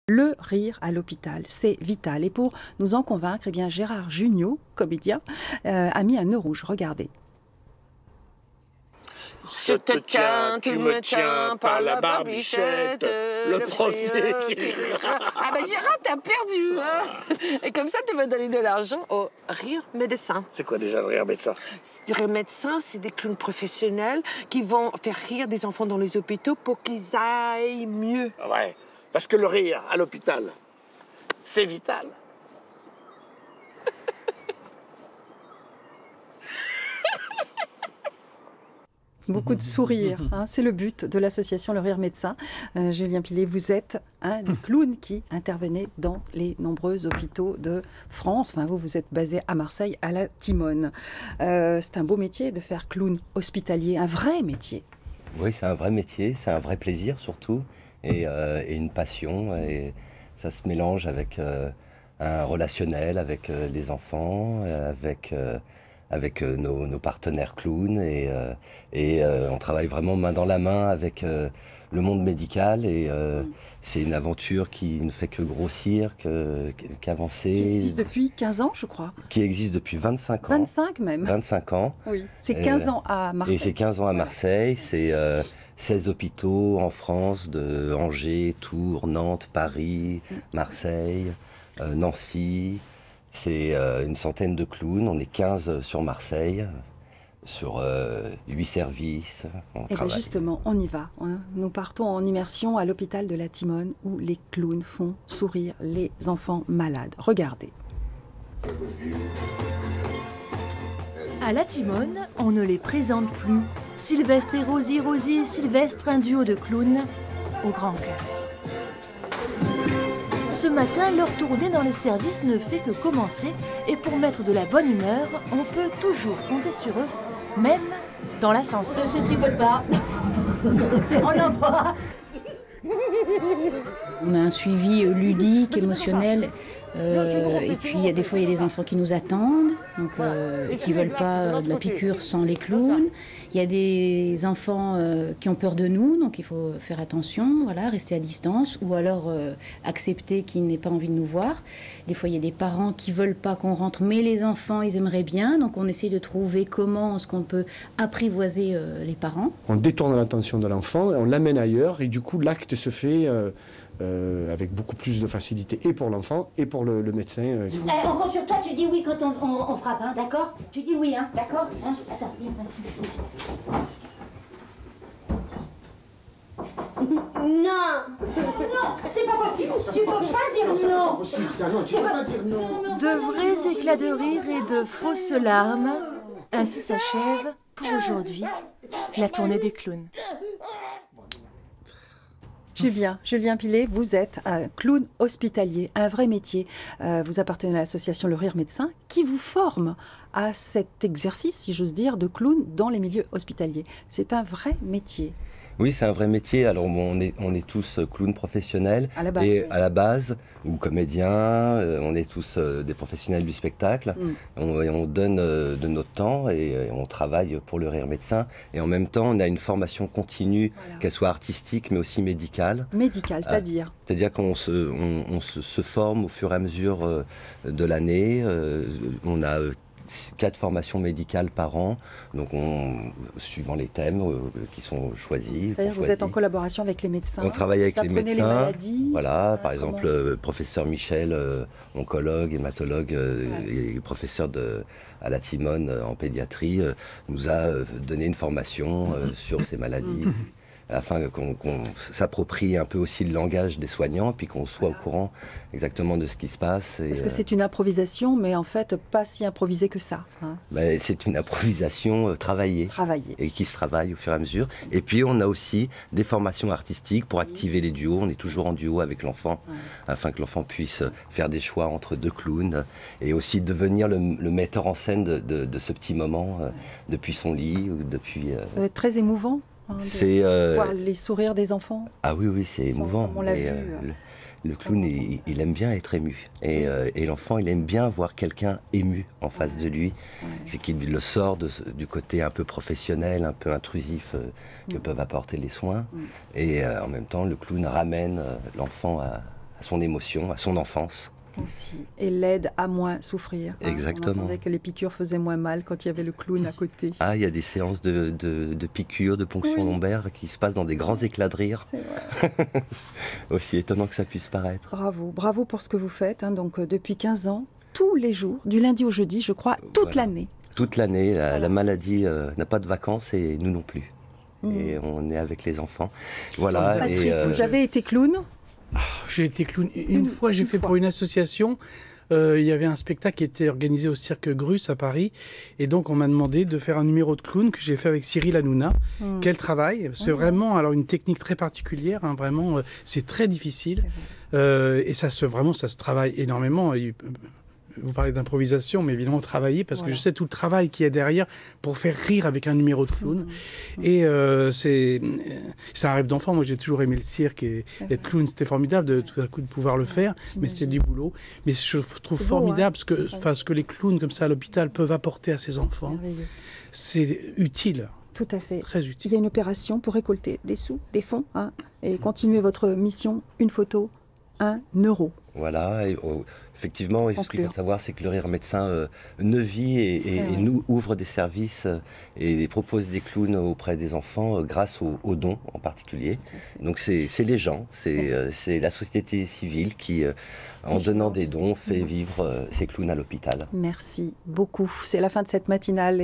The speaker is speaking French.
Le rire à l'hôpital, c'est vital. Et pour nous en convaincre, eh bien, Gérard Jugnot, comédien, a mis un nœud rouge. Regardez. Je te tiens, tu me tiens par la barbichette, le premier qui... Ah ben Gérard, t'as perdu, hein. Et comme ça, tu vas donner de l'argent au rire médecin. C'est quoi déjà le rire médecin? Le rire médecin, c'est des clowns professionnels qui vont faire rire des enfants dans les hôpitaux pour qu'ils aillent mieux. Ouais, parce que le rire à l'hôpital, c'est vital. Beaucoup de sourires, hein, c'est le but de l'association Le Rire Médecin. Julien Pilet, vous êtes un des clowns qui intervenait dans les nombreux hôpitaux de France. Enfin, vous êtes basé à Marseille, à la Timone. C'est un beau métier de faire clown hospitalier, un vrai métier. Oui, c'est un vrai métier, c'est un vrai plaisir surtout, et une passion. Et ça se mélange avec un relationnel avec les enfants, avec nos partenaires clowns, et on travaille vraiment main dans la main avec le monde médical, et c'est une aventure qui ne fait que grossir, qu'avancer. Qui existe depuis 15 ans, je crois. Qui existe depuis 25 ans. 25 même. 25 ans. Oui, c'est 15 ans à Marseille. Et c'est 15 ans à Marseille, c'est 16 hôpitaux en France, de Angers, Tours, Nantes, Paris, Marseille, Nancy. C'est une centaine de clowns, on est 15 sur Marseille, sur 8 services. Et bien justement, on y va. Nous partons en immersion à l'hôpital de la Timone où les clowns font sourire les enfants malades. Regardez. À la Timone, on ne les présente plus. Sylvestre et Rosie, Rosie et Sylvestre, un duo de clowns au grand cœur. Ce matin, leur tournée dans les services ne fait que commencer, et pour mettre de la bonne humeur, on peut toujours compter sur eux, même dans l'ascenseur. Je ne veux pas. On en va. On a un suivi ludique, émotionnel, et puis des fois il y a des enfants qui nous attendent, donc, qui ne veulent pas de la piqûre sans les clowns. Il y a des enfants qui ont peur de nous, donc il faut faire attention, voilà, rester à distance, ou alors accepter qu'ils n'aient pas envie de nous voir. Des fois il y a des parents qui ne veulent pas qu'on rentre, mais les enfants ils aimeraient bien, donc on essaie de trouver comment est-ce qu'on peut apprivoiser les parents. On détourne l'attention de l'enfant, et on l'amène ailleurs, et du coup l'acte se fait avec beaucoup plus de facilité, et pour l'enfant et pour le médecin. On compte sur toi, tu dis oui quand on frappe, hein, d'accord? Tu dis oui, hein, d'accord, hein? Attends, viens. Non! Non, c'est pas possible! Tu peux pas dire non! C'est pas possible, ça, non, tu peux pas dire non! De vrais éclats de rire et de fausses larmes. Ainsi s'achève, pour aujourd'hui, la tournée des clowns. Julien Pilet, vous êtes un clown hospitalier, un vrai métier. Vous appartenez à l'association Le Rire Médecin qui vous forme à cet exercice, si j'ose dire, de clown dans les milieux hospitaliers. C'est un vrai métier. Oui, c'est un vrai métier. Alors on est tous clowns professionnels À la base, et oui. à la base, ou comédiens, on est tous des professionnels du spectacle. On donne de notre temps, et on travaille pour Le Rire Médecin. Et en même temps, on a une formation continue, Voilà. qu'elle soit artistique mais aussi médicale. Médical, c'est-à-dire C'est-à-dire qu'on se forme au fur et à mesure de l'année. On a 4 formations médicales par an, donc suivant les thèmes qui sont choisis. C'est-à-dire que vous êtes en collaboration avec les médecins. On travaille avec vous les apprenez médecins. les maladies. Voilà, par comment- exemple, professeur Michel, oncologue, hématologue, et professeur à la Timone en pédiatrie, nous a donné une formation sur ces maladies, afin qu'on s'approprie un peu aussi le langage des soignants, puis qu'on soit au courant exactement de ce qui se passe. Parce que c'est une improvisation, mais en fait, pas si improvisée que ça. Hein. C'est une improvisation travaillée. Travailler. Et qui se travaille au fur et à mesure. Et puis on a aussi des formations artistiques pour activer les duos. On est toujours en duo avec l'enfant, afin que l'enfant puisse faire des choix entre 2 clowns, et aussi devenir le metteur en scène de ce petit moment, depuis son lit, ou depuis... Ça va être très émouvant. Hein, c'est voir les sourires des enfants. Ah oui, c'est émouvant. Comme on l'a vu. Le clown, il aime bien être ému. Et l'enfant, il aime bien voir quelqu'un ému en face de lui. C'est qu'il le sort du côté un peu professionnel, un peu intrusif que peuvent apporter les soins. Et en même temps, le clown ramène l'enfant son émotion, à son enfance. Aussi. Et l'aide à moins souffrir. Exactement. On entendait que les piqûres faisaient moins mal quand il y avait le clown à côté. Ah, il y a des séances de piqûres, de ponctions lombaires qui se passent dans des grands éclats de rire. C'est vrai. Aussi étonnant que ça puisse paraître. Bravo pour ce que vous faites. Donc depuis 15 ans, tous les jours, du lundi au jeudi, je crois, toute l'année. Toute l'année, la maladie n'a pas de vacances et nous non plus. Et on est avec les enfants. Voilà. Patrick, vous avez été clown ? J'ai été clown. Une fois, j'ai fait pour une association. Il y avait un spectacle qui était organisé au Cirque Grus à Paris. Et donc, on m'a demandé de faire un numéro de clown que j'ai fait avec Cyril Hanouna. Quel travail. C'est vraiment une technique très particulière. Vraiment, c'est très difficile. Et ça se travaille énormément. Vous parlez d'improvisation, mais évidemment travailler, parce que je sais tout le travail qu'il y a derrière pour faire rire avec un numéro de clown. Et c'est un rêve d'enfant. Moi, j'ai toujours aimé le cirque et être clown, c'était formidable de tout à coup de pouvoir le faire, mais c'était du boulot. Mais je trouve formidable ce que les clowns comme ça à l'hôpital peuvent apporter à ces enfants. C'est utile. Tout à fait. Très utile. Il y a une opération pour récolter des sous, des fonds, et continuer votre mission, une photo, 1 euro. Voilà, effectivement, ce qu'il faut savoir, c'est que le Rire Médecin ne vit et nous ouvre des services et propose des clowns auprès des enfants grâce aux dons en particulier. Donc c'est les gens, c'est la société civile qui, en donnant des dons, fait vivre ces clowns à l'hôpital. Merci beaucoup. C'est la fin de cette matinale.